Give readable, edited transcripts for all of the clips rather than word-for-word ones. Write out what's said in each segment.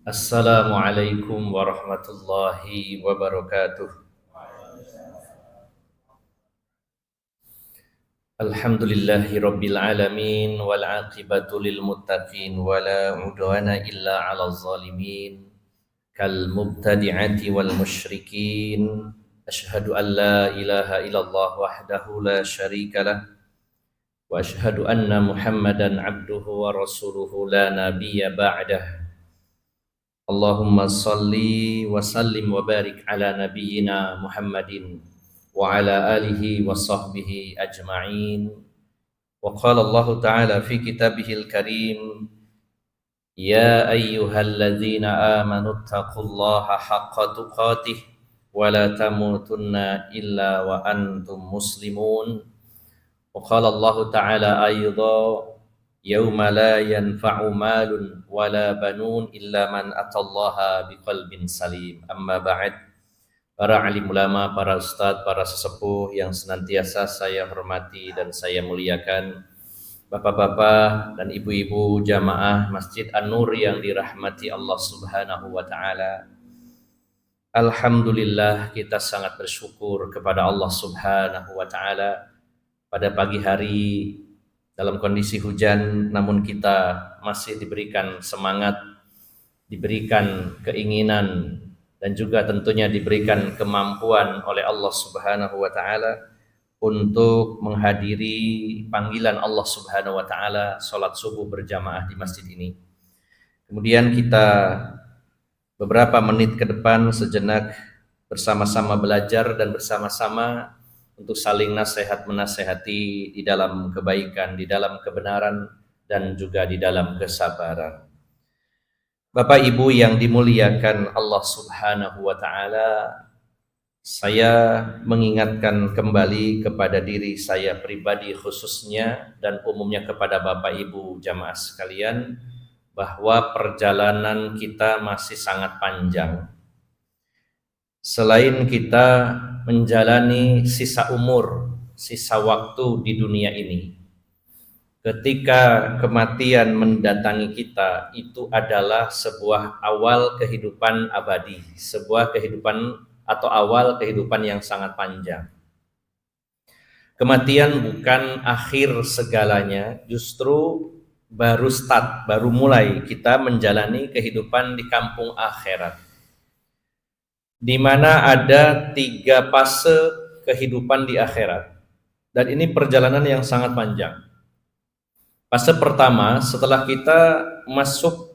Assalamualaikum warahmatullahi wabarakatuh. Alhamdulillahi rabbil alamin wal aqibatu lil muttaqin wala udwana illa 'alal zalimin kal mubtadi'ati wal musyrikin. Asyhadu an la ilaha illallah wahdahu la syarikalah wa asyhadu anna Muhammadan 'abduhu wa rasuluhu la nabiyya ba'dah. Allahumma salli wa sallim wa barik ala nabiyyina Muhammadin wa ala alihi wa sahbihi ajma'in. Wa qala Allah ta'ala fi kitabihil karim, ya ayyuhalladzina amanu taqullaha haqqa tuqatih wa la tamutunna illa wa antum muslimun. Wa qala Allah ta'ala aydha, yauma la yanfa'u malun wala banun illa man atallaha biqalbin salim. Amma ba'd. Para alim ulama, para ustadz, para sesepuh yang senantiasa saya hormati dan saya muliakan, bapak-bapak dan ibu-ibu jamaah Masjid An-Nur yang dirahmati Allah Subhanahu wa taala. Alhamdulillah, kita sangat bersyukur kepada Allah Subhanahu wa taala pada pagi hari dalam kondisi hujan, namun kita masih diberikan semangat, diberikan keinginan, dan juga tentunya diberikan kemampuan oleh Allah Subhanahu wa taala untuk menghadiri panggilan Allah Subhanahu wa taala salat subuh berjamaah di masjid ini. Kemudian kita beberapa menit ke depan sejenak bersama-sama belajar dan bersama-sama untuk saling nasihat menasehati di dalam kebaikan, di dalam kebenaran, dan juga di dalam kesabaran. Bapak Ibu yang dimuliakan Allah Subhanahu wa taala, saya mengingatkan kembali kepada diri saya pribadi khususnya dan umumnya kepada Bapak Ibu jamaah sekalian bahwa perjalanan kita masih sangat panjang. Selain kita menjalani sisa umur, sisa waktu di dunia ini, ketika kematian mendatangi kita, itu adalah sebuah awal kehidupan abadi, sebuah kehidupan atau awal kehidupan yang sangat panjang. Kematian bukan akhir segalanya, justru baru start, baru mulai kita menjalani kehidupan di kampung akhirat, di mana ada 3 fase kehidupan di akhirat, dan ini perjalanan yang sangat panjang. Fase pertama, setelah kita masuk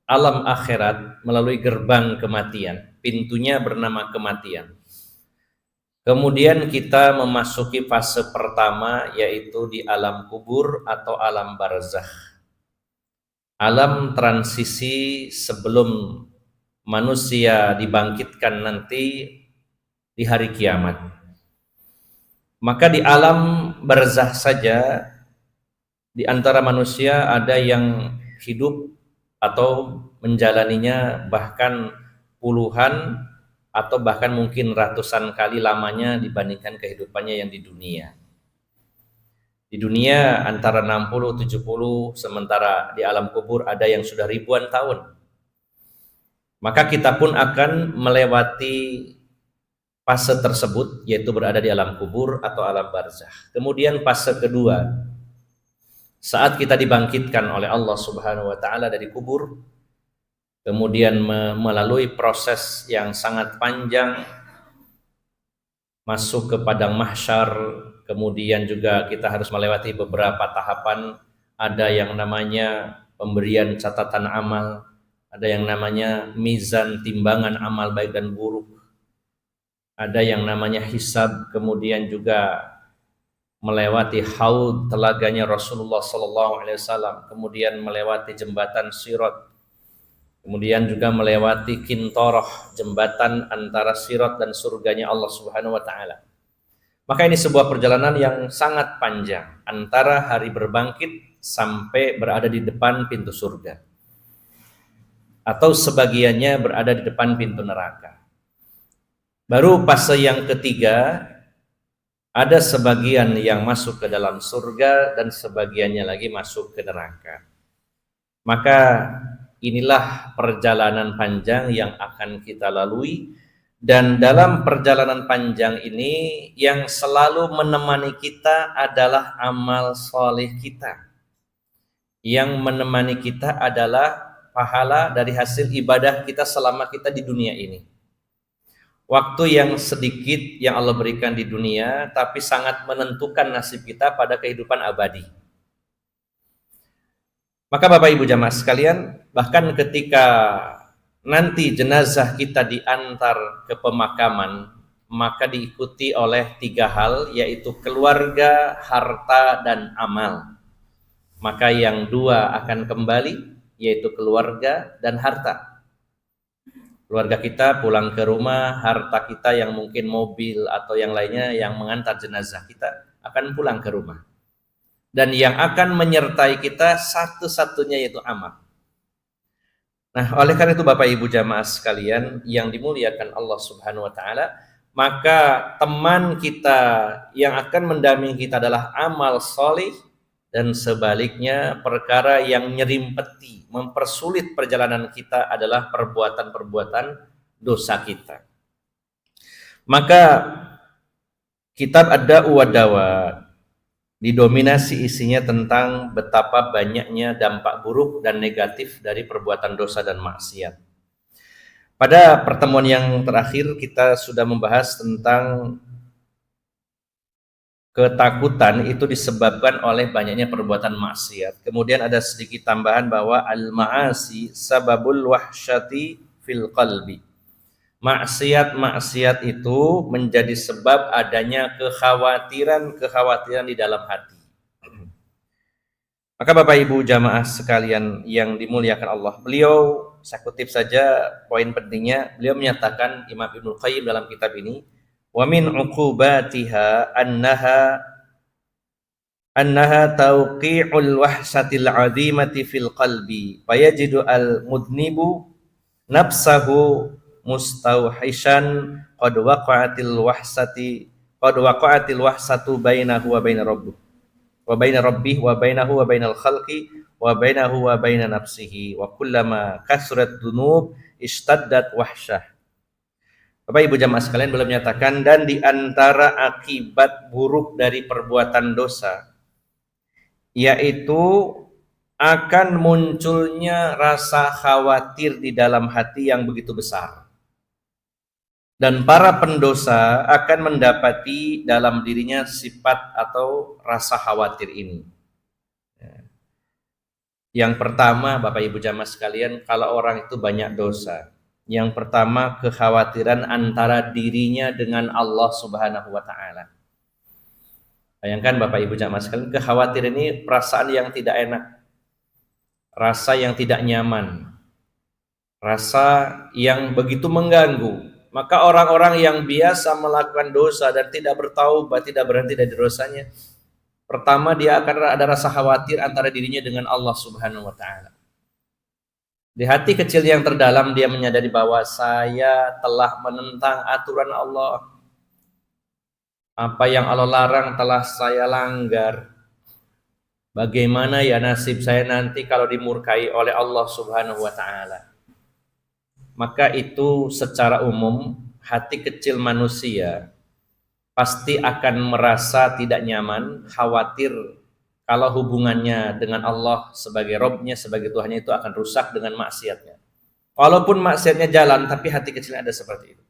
alam akhirat melalui gerbang kematian, pintunya bernama kematian. Kemudian kita memasuki fase pertama, yaitu di alam kubur atau alam barzakh, alam transisi sebelum manusia dibangkitkan nanti di hari kiamat. Maka di alam barzakh saja, di antara manusia ada yang hidup atau menjalaninya bahkan puluhan atau bahkan mungkin ratusan kali lamanya dibandingkan kehidupannya yang di dunia. Di dunia antara 60-70, sementara di alam kubur ada yang sudah ribuan tahun. Maka kita pun akan melewati fase tersebut, yaitu berada di alam kubur atau alam barzakh. Kemudian fase kedua, saat kita dibangkitkan oleh Allah Subhanahu wa taala dari kubur, kemudian melalui proses yang sangat panjang masuk ke padang mahsyar, kemudian juga kita harus melewati beberapa tahapan. Ada yang namanya pemberian catatan amal, ada yang namanya mizan timbangan amal baik dan buruk, ada yang namanya hisab, kemudian juga melewati haud telaganya Rasulullah SAW, kemudian melewati jembatan Sirat, kemudian juga melewati Qintarah, jembatan antara Sirat dan surganya Allah Subhanahu wa taala. Maka ini sebuah perjalanan yang sangat panjang antara hari berbangkit sampai berada di depan pintu surga, atau sebagiannya berada di depan pintu neraka. Baru fase yang ketiga, ada sebagian yang masuk ke dalam surga dan sebagiannya lagi masuk ke neraka. Maka inilah perjalanan panjang yang akan kita lalui, dan dalam perjalanan panjang ini yang selalu menemani kita adalah amal soleh kita. Yang menemani kita adalah pahala dari hasil ibadah kita selama kita di dunia ini. Waktu yang sedikit yang Allah berikan di dunia, tapi sangat menentukan nasib kita pada kehidupan abadi. Maka Bapak Ibu jamaah sekalian, bahkan ketika nanti jenazah kita diantar ke pemakaman, maka diikuti oleh 3 hal, yaitu keluarga, harta, dan amal. Maka yang 2 akan kembali, yaitu keluarga dan harta. Keluarga kita pulang ke rumah, harta kita yang mungkin mobil atau yang lainnya yang mengantar jenazah kita akan pulang ke rumah. Dan yang akan menyertai kita satu-satunya yaitu amal. Nah, oleh karena itu Bapak Ibu jamaah sekalian yang dimuliakan Allah Subhanahu wa taala, maka teman kita yang akan mendampingi kita adalah amal soleh, dan sebaliknya perkara yang nyerimpeti, mempersulit perjalanan kita adalah perbuatan-perbuatan dosa kita. Maka kitab Ad-Da'u wad-Dawa didominasi isinya tentang betapa banyaknya dampak buruk dan negatif dari perbuatan dosa dan maksiat. Pada pertemuan yang terakhir kita sudah membahas tentang ketakutan itu disebabkan oleh banyaknya perbuatan maksiat. Kemudian ada sedikit tambahan bahwa al-ma'asi sababul wahsyati fil qalbi. Maksiat-maksiat itu menjadi sebab adanya kekhawatiran di dalam hati. Maka Bapak Ibu jamaah sekalian yang dimuliakan Allah, beliau, saya kutip saja poin pentingnya, beliau menyatakan, Imam Ibnu Qayyim dalam kitab ini, wa min uqubatiha annaha tawqi'ul wahsatil 'azimati fil qalbi fayajidu al mudnibu nafsahu mustawhishan qad waqa'atil wahsatu bainahu wa baina rabbih wa baina rabbih wa bainahu wa bainal khalqi wa bainahu wa baina nafsihi wa kullama kasrat dzunub istaddat wahsyah. Bapak Ibu jamaah sekalian, belum menyatakan, dan di antara akibat buruk dari perbuatan dosa yaitu akan munculnya rasa khawatir di dalam hati yang begitu besar. Dan para pendosa akan mendapati dalam dirinya sifat atau rasa khawatir ini. Yang pertama, Bapak Ibu jamaah sekalian, kalau orang itu banyak dosa, yang pertama kekhawatiran antara dirinya dengan Allah Subhanahu wa taala. Bayangkan Bapak Ibu jamaah sekalian, kekhawatiran ini perasaan yang tidak enak, rasa yang tidak nyaman, rasa yang begitu mengganggu. Maka orang-orang yang biasa melakukan dosa dan tidak bertaubat, tidak berhenti dari dosanya, pertama dia akan ada rasa khawatir antara dirinya dengan Allah Subhanahu wa taala. Di hati kecil yang terdalam dia menyadari bahwa saya telah menentang aturan Allah. Apa yang Allah larang telah saya langgar. Bagaimana ya nasib saya nanti kalau dimurkai oleh Allah Subhanahu wa taala? Maka itu secara umum hati kecil manusia pasti akan merasa tidak nyaman, khawatir kalau hubungannya dengan Allah sebagai Robnya, sebagai Tuhannya itu akan rusak dengan maksiatnya. Walaupun maksiatnya jalan, tapi hati kecilnya ada seperti itu.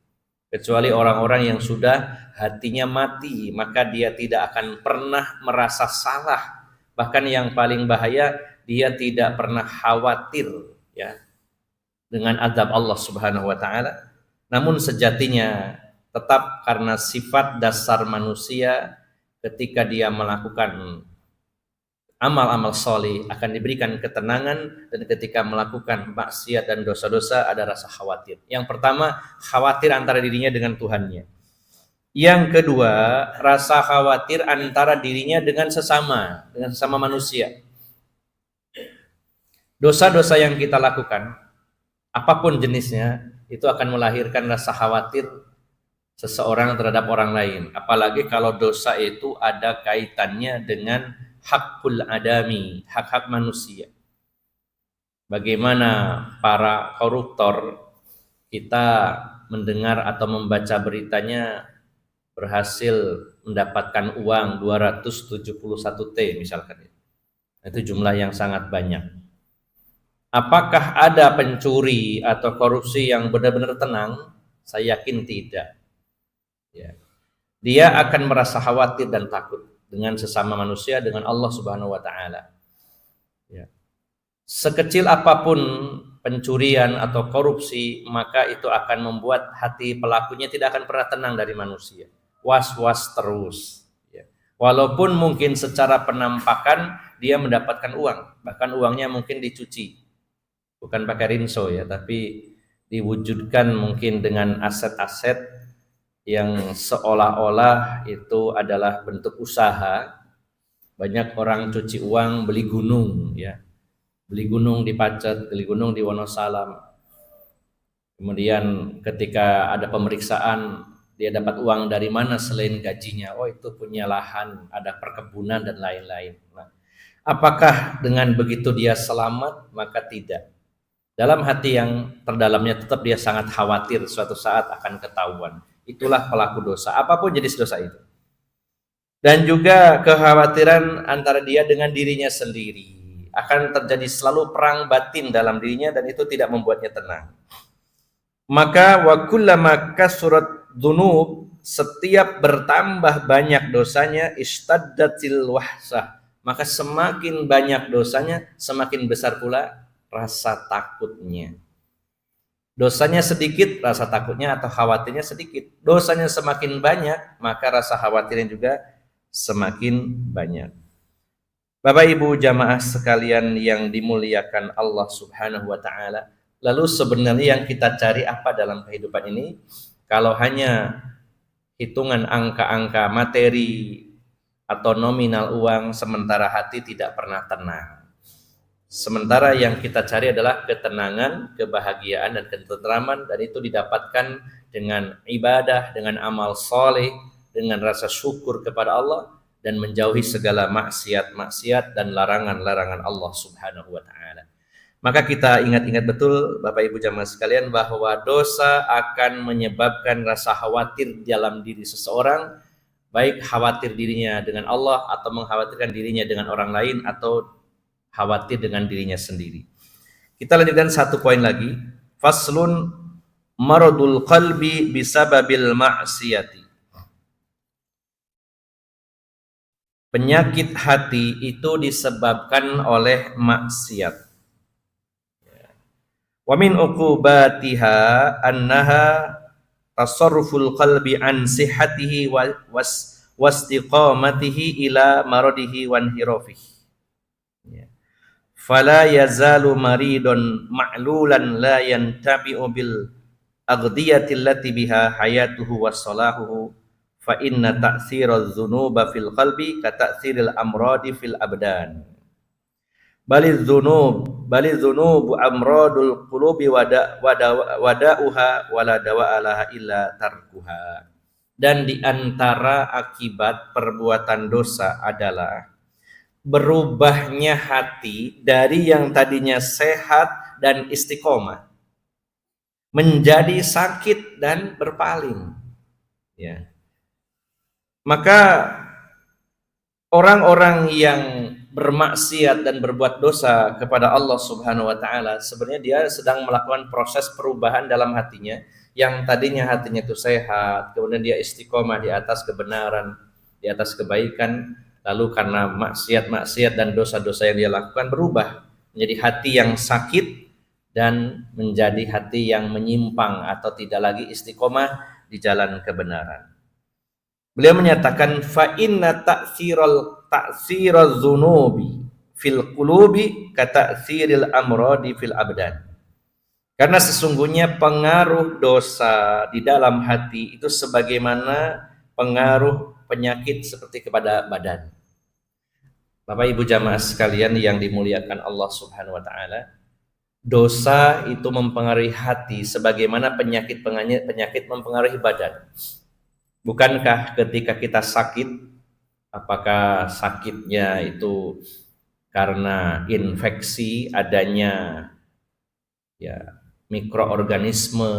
Kecuali orang-orang yang sudah hatinya mati, maka dia tidak akan pernah merasa salah. Bahkan yang paling bahaya, dia tidak pernah khawatir ya dengan azab Allah Subhanahu wa taala. Namun sejatinya tetap karena sifat dasar manusia, ketika dia melakukan amal-amal soleh akan diberikan ketenangan, dan ketika melakukan maksiat dan dosa-dosa ada rasa khawatir. Yang pertama, khawatir antara dirinya dengan Tuhannya. Yang kedua, rasa khawatir antara dirinya dengan sesama manusia. Dosa-dosa yang kita lakukan, apapun jenisnya, itu akan melahirkan rasa khawatir seseorang terhadap orang lain. Apalagi kalau dosa itu ada kaitannya dengan hakul adami, hak-hak manusia. bagaimana para koruptor kita mendengar atau membaca beritanya berhasil mendapatkan uang 271 T misalkan. Itu jumlah yang sangat banyak. Apakah ada pencuri atau korupsi yang benar-benar tenang? Saya yakin tidak. Ya. Dia akan merasa khawatir dan takut dengan sesama manusia, dengan Allah Subhanahu wa taala. Ya. Sekecil apapun pencurian atau korupsi, maka itu akan membuat hati pelakunya tidak akan pernah tenang dari manusia. Was-was terus. Ya. Walaupun mungkin secara penampakan dia mendapatkan uang, bahkan uangnya mungkin dicuci. Bukan pakai rinso ya, tapi diwujudkan mungkin dengan aset-aset yang seolah-olah itu adalah bentuk usaha. Banyak orang cuci uang beli gunung ya. Beli gunung di Pacet, beli gunung di Wonosalam. Kemudian ketika ada pemeriksaan, dia dapat uang dari mana selain gajinya? Oh, itu punya lahan, ada perkebunan dan lain-lain. Nah, apakah dengan begitu dia selamat? Maka tidak. Dalam hati yang terdalamnya tetap dia sangat khawatir suatu saat akan ketahuan. Itulah pelaku dosa, apapun jenis dosa itu. Dan juga kekhawatiran antara dia dengan dirinya sendiri. Akan terjadi selalu perang batin dalam dirinya dan itu tidak membuatnya tenang. Maka wa kullama kasurat dzunub, setiap bertambah banyak dosanya istaddatil wahsah, maka semakin banyak dosanya semakin besar pula rasa takutnya. Dosanya sedikit, rasa takutnya atau khawatirnya sedikit. Dosanya semakin banyak, maka rasa khawatirnya juga semakin banyak. Bapak Ibu jamaah sekalian yang dimuliakan Allah Subhanahu wa taala, lalu sebenarnya yang kita cari apa dalam kehidupan ini? Kalau hanya hitungan angka-angka materi atau nominal uang, sementara hati tidak pernah tenang. Sementara yang kita cari adalah ketenangan, kebahagiaan, dan ketentraman, dan itu didapatkan dengan ibadah, dengan amal soleh, dengan rasa syukur kepada Allah, dan menjauhi segala maksiat-maksiat dan larangan-larangan Allah Subhanahu wa taala. Maka kita ingat-ingat betul Bapak Ibu jamaah sekalian bahwa dosa akan menyebabkan rasa khawatir dalam diri seseorang, baik khawatir dirinya dengan Allah atau mengkhawatirkan dirinya dengan orang lain atau khawatir dengan dirinya sendiri. Kita lanjutkan satu poin lagi. Faslun maradul qalbi bisababil ma'siyati. Penyakit hati itu disebabkan oleh maksiat. Wa min uqubatiha annaha tasarruful qalbi an sihhatihi wastiqamatihi ila maradihi wan hirafihi. Fala yazalu maridun ma'lulan la yantabi'u bil aghdiyati allati biha hayatuhu wa salahuhu fa inna ta'tsiraz dzunuba fil qalbi ka ta'tsiril amradi fil abdan baliz dzunub amradul qulubi wada'uha wala dawa'alaha illa tarkuha. Dan di antara akibat perbuatan dosa adalah berubahnya hati dari yang tadinya sehat dan istiqomah menjadi sakit dan berpaling. Ya. Maka orang-orang yang bermaksiat dan berbuat dosa kepada Allah Subhanahu wa taala, sebenarnya dia sedang melakukan proses perubahan dalam hatinya, yang tadinya hatinya itu sehat, kemudian dia istiqomah di atas kebenaran, di atas kebaikan. Lalu karena maksiat-maksiat dan dosa-dosa yang dia lakukan berubah menjadi hati yang sakit dan menjadi hati yang menyimpang atau tidak lagi istiqomah di jalan kebenaran. Beliau menyatakan fa inna ta'tsiraz dzunubi fil qulubi ka ta'tsiril amradi fil abdan. Karena sesungguhnya pengaruh dosa di dalam hati itu sebagaimana pengaruh penyakit seperti kepada badan. Bapak Ibu jamaah sekalian yang dimuliakan Allah Subhanahu wa taala, dosa itu mempengaruhi hati sebagaimana penyakit mempengaruhi badan. Bukankah ketika kita sakit, apakah sakitnya itu karena infeksi, adanya ya mikroorganisme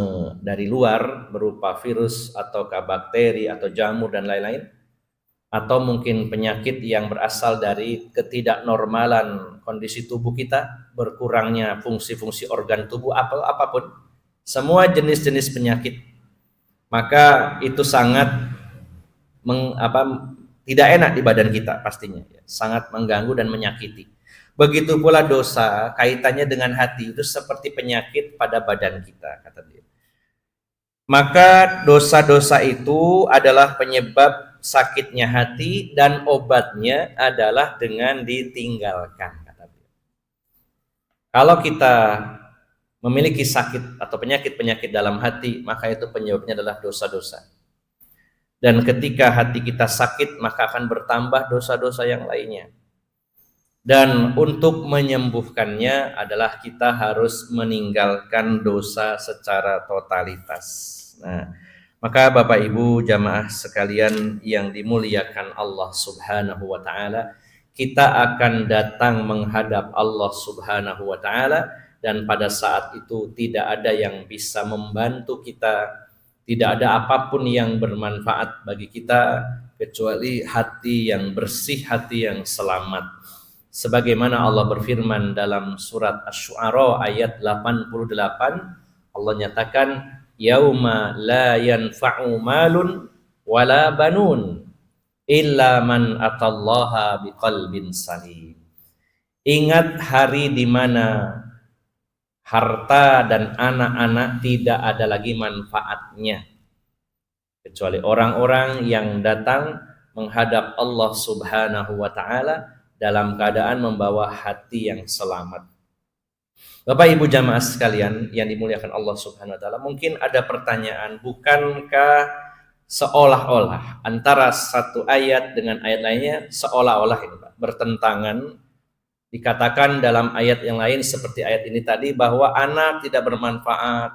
dari luar berupa virus atau bakteri atau jamur dan lain-lain, atau mungkin penyakit yang berasal dari ketidaknormalan kondisi tubuh kita, berkurangnya fungsi-fungsi organ tubuh apapun, semua jenis-jenis penyakit, maka itu sangat tidak enak di badan kita pastinya, sangat mengganggu dan menyakiti. Begitu pula dosa kaitannya dengan hati, itu seperti penyakit pada badan kita, kata dia. Maka dosa-dosa itu adalah penyebab sakitnya hati dan obatnya adalah dengan ditinggalkan, kata dia. Kalau kita memiliki sakit atau penyakit-penyakit dalam hati, maka itu penyebabnya adalah dosa-dosa. Dan ketika hati kita sakit, maka akan bertambah dosa-dosa yang lainnya. Dan untuk menyembuhkannya adalah kita harus meninggalkan dosa secara totalitas. Nah, maka Bapak Ibu jamaah sekalian yang dimuliakan Allah Subhanahu wa taala, kita akan datang menghadap Allah Subhanahu wa taala, dan pada saat itu tidak ada yang bisa membantu kita, tidak ada apapun yang bermanfaat bagi kita kecuali hati yang bersih, hati yang selamat. Sebagaimana Allah berfirman dalam surat Asy-Syu'ara ayat 88, Allah nyatakan, yauma la yanfa'u malun wala banun illa man atallaha biqalbin salim. Ingat hari di mana harta dan anak-anak tidak ada lagi manfaatnya kecuali orang-orang yang datang menghadap Allah Subhanahu wa taala dalam keadaan membawa hati yang selamat. Bapak Ibu jamaah sekalian yang dimuliakan Allah Subhanahu wa taala, mungkin ada pertanyaan, bukankah seolah-olah antara satu ayat dengan ayat lainnya seolah-olah ini Pak, bertentangan? Dikatakan dalam ayat yang lain seperti ayat ini tadi bahwa anak tidak bermanfaat,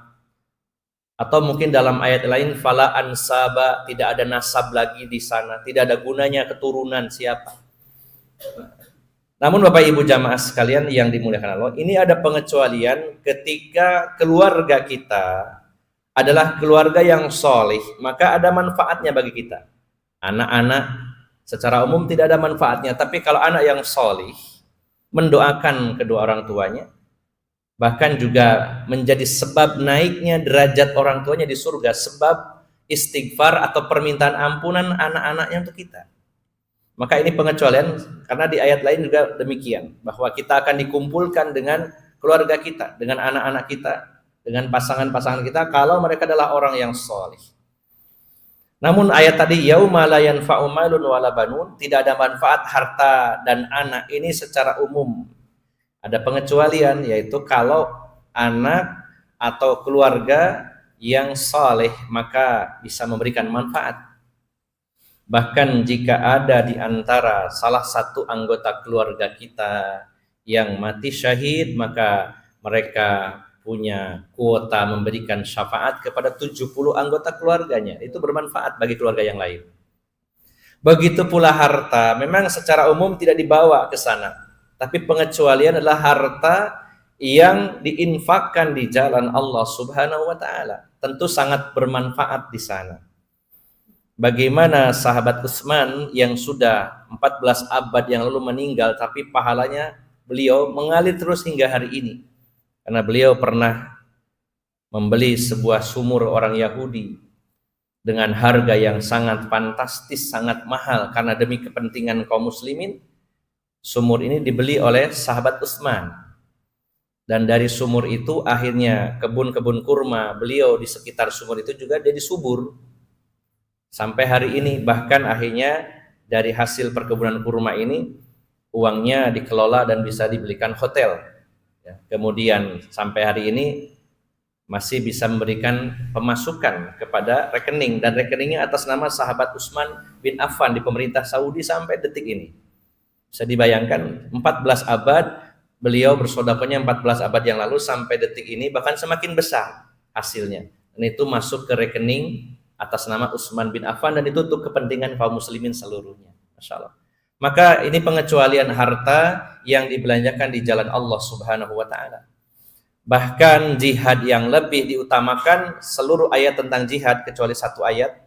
atau mungkin dalam ayat lain fala ansaba, tidak ada nasab lagi di sana, tidak ada gunanya keturunan siapa. Namun Bapak Ibu jamaah sekalian yang dimuliakan Allah, ini ada pengecualian ketika keluarga kita adalah keluarga yang solih, maka ada manfaatnya bagi kita. Anak-anak secara umum tidak ada manfaatnya, tapi kalau anak yang solih mendoakan kedua orang tuanya, bahkan juga menjadi sebab naiknya derajat orang tuanya di surga, sebab istighfar atau permintaan ampunan anak-anaknya untuk kita. Maka ini pengecualian, karena di ayat lain juga demikian, bahwa kita akan dikumpulkan dengan keluarga kita, dengan anak-anak kita, dengan pasangan-pasangan kita, kalau mereka adalah orang yang solih. Namun ayat tadi, yauma la yanfa'u malun wala banun, tidak ada manfaat harta dan anak, ini secara umum. Ada pengecualian, yaitu kalau anak atau keluarga yang soleh maka bisa memberikan manfaat. Bahkan jika ada di antara salah satu anggota keluarga kita yang mati syahid, maka mereka punya kuota memberikan syafaat kepada 70 anggota keluarganya. Itu bermanfaat bagi keluarga yang lain. Begitu pula harta, memang secara umum tidak dibawa ke sana, tapi pengecualian adalah harta yang diinfakkan di jalan Allah Subhanahu wa taala. Tentu sangat bermanfaat di sana. Bagaimana sahabat Utsman yang sudah 14 abad yang lalu meninggal, tapi pahalanya beliau mengalir terus hingga hari ini. Karena beliau pernah membeli sebuah sumur orang Yahudi dengan harga yang sangat fantastis, sangat mahal, karena demi kepentingan kaum muslimin. Sumur ini dibeli oleh sahabat Utsman. Dan dari sumur itu akhirnya kebun-kebun kurma beliau di sekitar sumur itu juga jadi subur. Sampai hari ini, bahkan akhirnya dari hasil perkebunan kurma ini uangnya dikelola dan bisa dibelikan hotel. Ya, kemudian sampai hari ini masih bisa memberikan pemasukan kepada rekening, dan rekeningnya atas nama sahabat Utsman bin Affan di pemerintah Saudi sampai detik ini. Bisa dibayangkan 14 abad beliau bersedekahnya, 14 abad yang lalu sampai detik ini bahkan semakin besar hasilnya. Dan itu masuk ke rekening atas nama Utsman bin Affan, dan itu untuk kepentingan kaum muslimin seluruhnya. Masya Allah. Maka ini pengecualian harta yang dibelanjakan di jalan Allah Subhanahu wa taala. Bahkan jihad yang lebih diutamakan, seluruh ayat tentang jihad kecuali satu ayat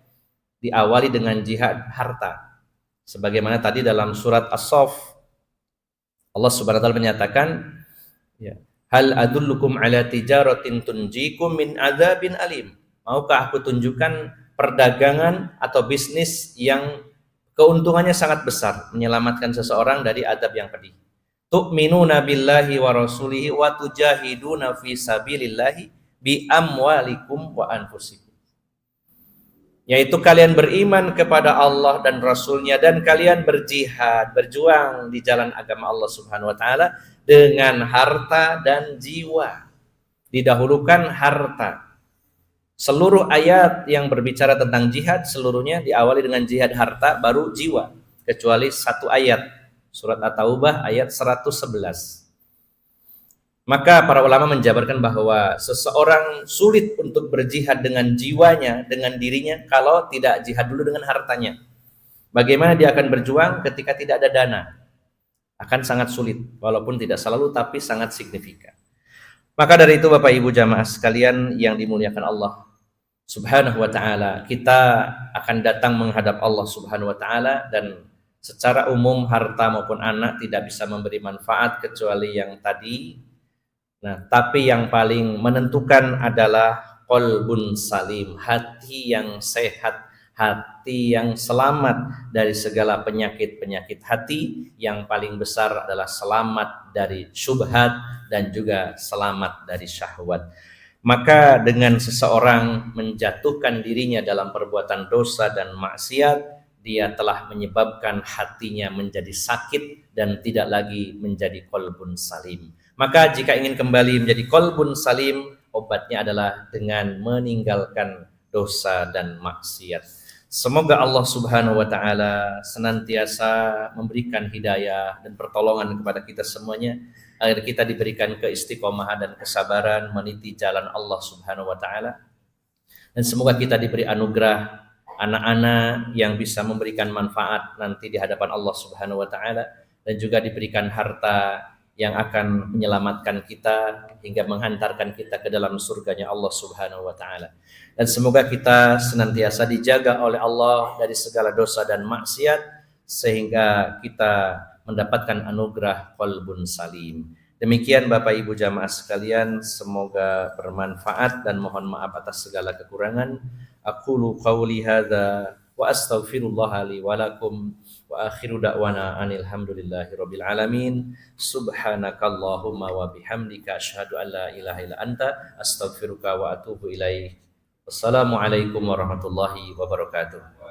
diawali dengan jihad harta. Sebagaimana tadi dalam surat As-Saff, Allah Subhanahu wa taala menyatakan, ya, hal adullukum ala tijaratin tunjikum min adzabin alim. Maukah aku tunjukkan perdagangan atau bisnis yang keuntungannya sangat besar, menyelamatkan seseorang dari adab yang pedih. Tu'minuna billahi wa rasulihi wa tujahiduna fi sabilillahi bi amwalikum wa anfusikum. Yaitu kalian beriman kepada Allah dan Rasulnya dan kalian berjihad, berjuang di jalan agama Allah Subhanahu wa taala dengan harta dan jiwa. Didahulukan harta. Seluruh ayat yang berbicara tentang jihad seluruhnya diawali dengan jihad harta baru jiwa, kecuali satu ayat, surat At-Taubah ayat 111. Maka para ulama menjabarkan bahwa seseorang sulit untuk berjihad dengan jiwanya, dengan dirinya, kalau tidak jihad dulu dengan hartanya. Bagaimana dia akan berjuang ketika tidak ada dana? Akan sangat sulit, walaupun tidak selalu, tapi sangat signifikan. Maka dari itu Bapak Ibu jamaah sekalian yang dimuliakan Allah Subhanahu wa ta'ala, kita akan datang menghadap Allah Subhanahu wa ta'ala, dan secara umum harta maupun anak tidak bisa memberi manfaat kecuali yang tadi. Nah, tapi yang paling menentukan adalah qalbun salim, hati yang sehat, hati yang selamat dari segala penyakit-penyakit hati. Yang paling besar adalah selamat dari syubhat dan juga selamat dari syahwat. Maka dengan seseorang menjatuhkan dirinya dalam perbuatan dosa dan maksiat, dia telah menyebabkan hatinya menjadi sakit dan tidak lagi menjadi qalbun salim. Maka jika ingin kembali menjadi qalbun salim, obatnya adalah dengan meninggalkan dosa dan maksiat. Semoga Allah Subhanahu wa taala senantiasa memberikan hidayah dan pertolongan kepada kita semuanya, agar kita diberikan keistiqomahan dan kesabaran meniti jalan Allah Subhanahu wa taala. Dan semoga kita diberi anugerah anak-anak yang bisa memberikan manfaat nanti di hadapan Allah Subhanahu wa taala, dan juga diberikan harta yang akan menyelamatkan kita hingga menghantarkan kita ke dalam surganya Allah Subhanahu wa taala. Dan semoga kita senantiasa dijaga oleh Allah dari segala dosa dan maksiat sehingga kita mendapatkan anugerah qalbun salim. Demikian Bapak Ibu jamaah sekalian, semoga bermanfaat dan mohon maaf atas segala kekurangan. Aqulu qawli hadza wa astaghfirullah li wa lakum wa akhiru da'wana anil hamdulillahi rabbil alamin. Subhanakallahumma wa bihamdika asyhadu an la ilaha illa anta astaghfiruka wa atubu ilaik. Wassalamualaikum warahmatullahi wabarakatuh.